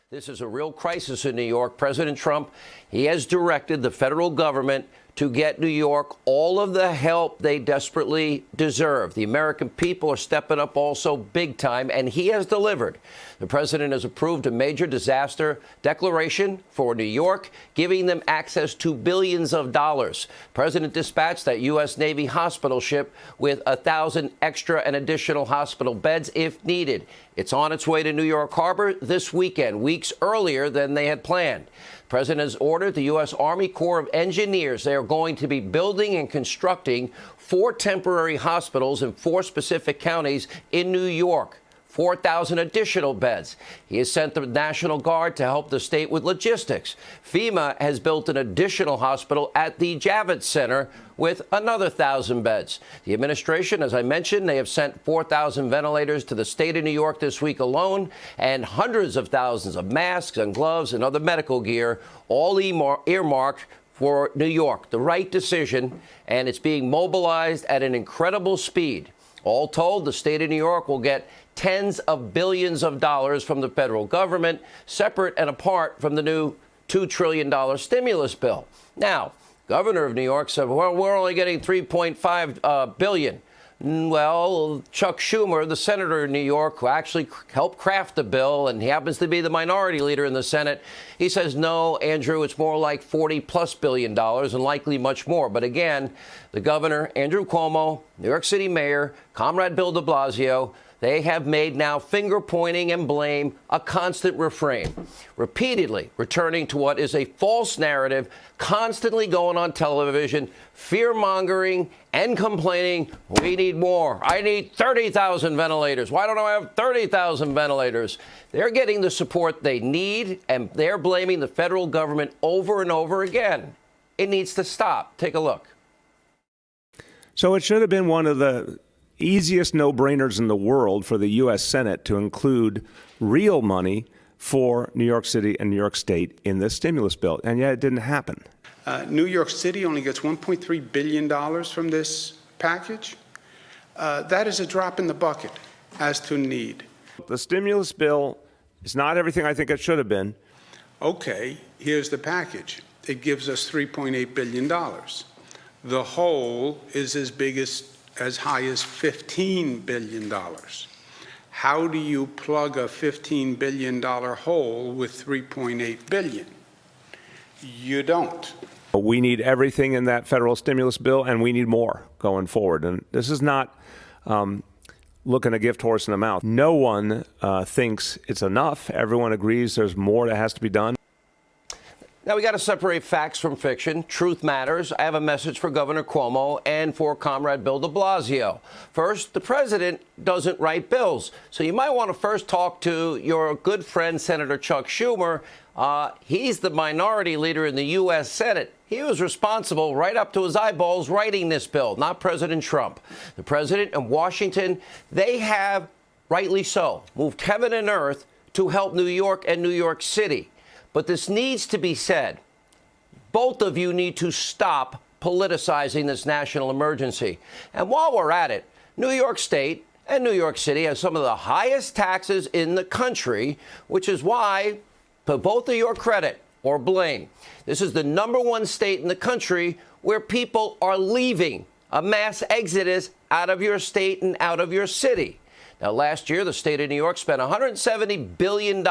This is a real crisis in New York. President Trump, he has directed the federal government to get New York all of the help they desperately deserve. The American people are stepping up also big time, and he has delivered. The president has approved a major disaster declaration for New York, giving them access to billions of dollars. President dispatched that U.S. Navy hospital ship with 1,000 extra and additional hospital beds if needed. It's on its way to New York Harbor this weekend, weeks earlier than they had planned. The president has ordered the U.S. Army Corps of Engineers. They are going to be building and constructing 4 temporary hospitals in 4 specific counties in New York. 4,000 additional beds. He has sent the National Guard to help the state with logistics. FEMA has built an additional hospital at the Javits Center with another 1,000 beds. The administration, as I mentioned, they have sent 4,000 ventilators to the state of New York this week alone, and hundreds of thousands of masks and gloves and other medical gear, all earmarked for New York. The right decision, and it's being mobilized at an incredible speed. All told, the state of New York will get tens of billions of dollars from the federal government, separate and apart from the new $2 trillion stimulus bill. Now, governor of New York said, well, we're only getting $3.5 billion. Well, Chuck Schumer, the senator in New York, who actually helped craft the bill, and he happens to be the minority leader in the Senate, he says, no, Andrew, it's more like $40+ billion and likely much more. But again, the governor, Andrew Cuomo, New York City Mayor, Comrade Bill de Blasio, they have made now finger-pointing and blame a constant refrain, repeatedly returning to what is a false narrative, constantly going on television, fear-mongering and complaining, we need more. I need 30,000 ventilators. Why don't I have 30,000 ventilators? They're getting the support they need, and they're blaming the federal government over and over again. It needs to stop. Take a look. So it should have been one of the easiest no-brainers in the world for the U.S. Senate to include real money for New York City and New York State in this stimulus bill, and yet it didn't happen. New York City only gets $1.3 billion from this package. That is a drop in the bucket as to need. The stimulus bill is not everything I think it should have been. Okay, here's the package. It gives us $3.8 billion. The whole is as high as $15 billion. How do you plug a $15 billion hole with $3.8 billion? You don't. We need everything in that federal stimulus bill, and we need more going forward. And this is not looking a gift horse in the mouth. No one thinks it's enough. Everyone agrees there's more that has to be done. Now, we got to separate facts from fiction. Truth matters. I have a message for Governor Cuomo and for Comrade Bill de Blasio. First, the president doesn't write bills. So you might want to first talk to your good friend, Senator Chuck Schumer. He's the minority leader in the U.S. Senate. He was responsible right up to his eyeballs writing this bill, not President Trump. The president and Washington, they have, rightly so, moved heaven and earth to help New York and New York City. But this needs to be said. Both of you need to stop politicizing this national emergency. And while we're at it, New York State and New York City have some of the highest taxes in the country, which is why, to both of your credit or blame, this is the #1 state in the country where people are leaving, a mass exodus out of your state and out of your city. Now, last year, the state of New York spent $170 billion.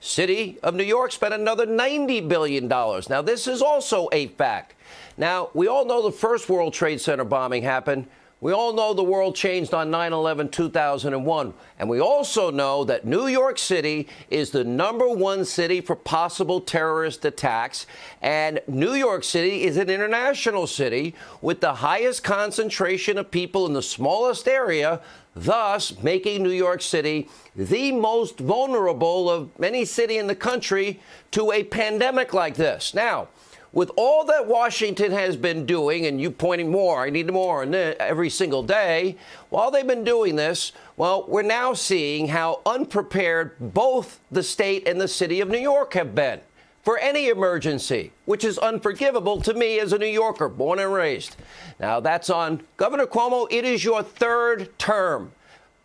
City of New York spent another $90 billion. Now, this is also a fact. Now, we all know the first World Trade Center bombing happened. We all know the world changed on 9/11/2001. And we also know that New York City is the #1 city for possible terrorist attacks. And New York City is an international city with the highest concentration of people in the smallest area, thus making New York City the most vulnerable of any city in the country to a pandemic like this. Now, with all that Washington has been doing, and you pointing more, I need more, and every single day, while they've been doing this, well, we're now seeing how unprepared both the state and the city of New York have been for any emergency, which is unforgivable to me as a New Yorker, born and raised. Now, that's on Governor Cuomo. It is your 3rd term.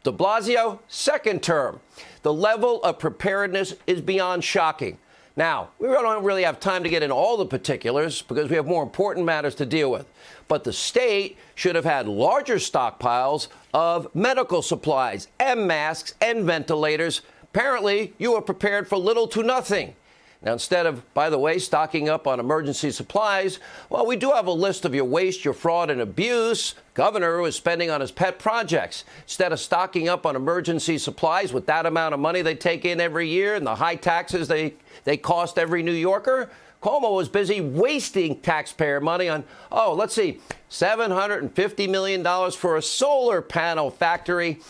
De Blasio, 2nd term. The level of preparedness is beyond shocking. Now, we don't really have time to get into all the particulars because we have more important matters to deal with. But the state should have had larger stockpiles of medical supplies and masks and ventilators. Apparently, you were prepared for little to nothing. Now, instead of, by the way, stocking up on emergency supplies, well, we do have a list of your waste, your fraud, and abuse. Governor is spending on his pet projects. Instead of stocking up on emergency supplies with that amount of money they take in every year and the high taxes they cost every New Yorker, Cuomo was busy wasting taxpayer money on, $750 million for a solar panel factory.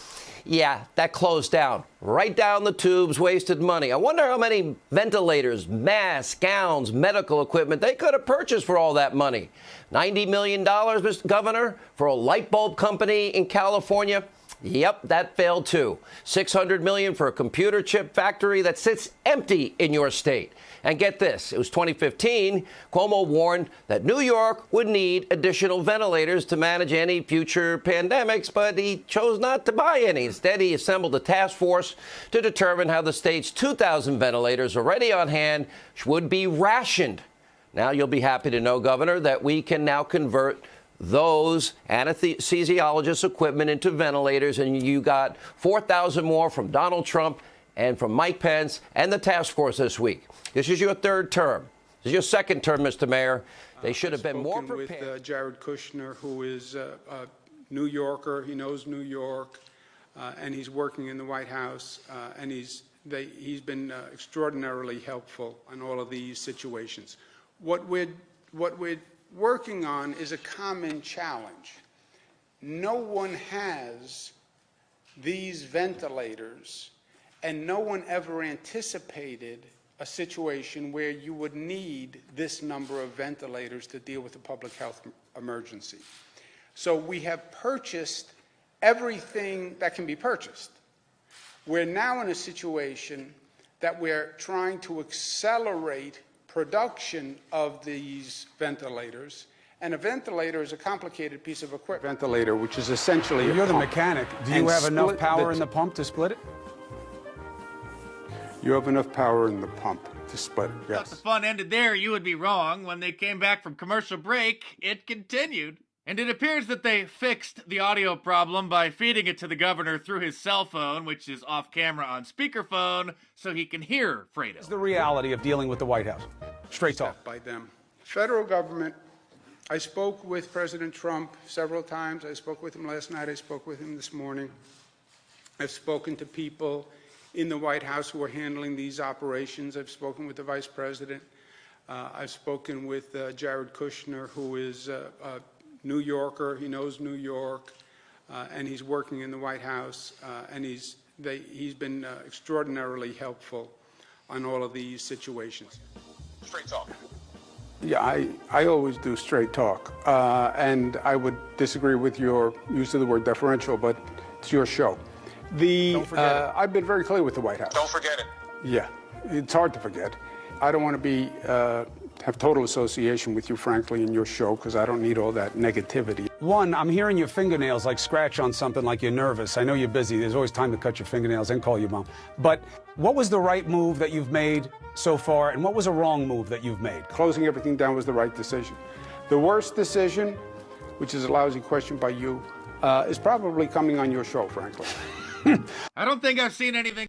Yeah, that closed down. Right down the tubes, wasted money. I wonder how many ventilators, masks, gowns, medical equipment they could have purchased for all that money. $90 million, Mr. Governor, for a light bulb company in California. Yep, that failed too. $600 million for a computer chip factory that sits empty in your state. And get this, it was 2015, Cuomo warned that New York would need additional ventilators to manage any future pandemics, but he chose not to buy any. Instead, he assembled a task force to determine how the state's 2,000 ventilators already on hand would be rationed. Now, you'll be happy to know, Governor, that we can now convert those anesthesiologist equipment into ventilators, and you got 4,000 more from Donald Trump and from Mike Pence and the task force this week. This is your third term. This is your second term, Mr. Mayor. They should have been more prepared. With Jared Kushner, who is a New Yorker. He knows New York, and he's working in the White House, and he's been extraordinarily helpful in all of these situations. What we're working on is a common challenge. No one has these ventilators, and no one ever anticipated a situation where you would need this number of ventilators to deal with a public health emergency. So we have purchased everything that can be purchased. We're now in a situation that we're trying to accelerate production of these ventilators. And a ventilator is a complicated piece of equipment. Ventilator, which is essentially You're the mechanic. Do you have enough power in the pump to split it? You have enough power in the pump to split it, yes. Thought the fun ended there, you would be wrong. When they came back from commercial break, it continued. And it appears that they fixed the audio problem by feeding it to the governor through his cell phone, which is off camera on speakerphone, so he can hear Fredo. What's the reality of dealing with the White House? Straight talk. By them. Federal government, I spoke with President Trump several times. I spoke with him last night. I spoke with him this morning. I've spoken to people in the White House who are handling these operations. I've spoken with the Vice President. I've spoken with Jared Kushner, who is a New Yorker. He knows New York, and he's working in the White House, and he's been extraordinarily helpful on all of these situations. Straight talk. Yeah, I always do straight talk, and I would disagree with your use of the word deferential, but it's your show. Don't forget it. I've been very clear with the White House. Don't forget it. Yeah, it's hard to forget. I don't want to have total association with you, frankly, in your show, because I don't need all that negativity. One, I'm hearing your fingernails like scratch on something like you're nervous. I know you're busy. There's always time to cut your fingernails and call your mom. But what was the right move that you've made so far, and what was a wrong move that you've made? Closing everything down was the right decision. The worst decision, which is a lousy question by you, is probably coming on your show, frankly. I don't think I've seen anything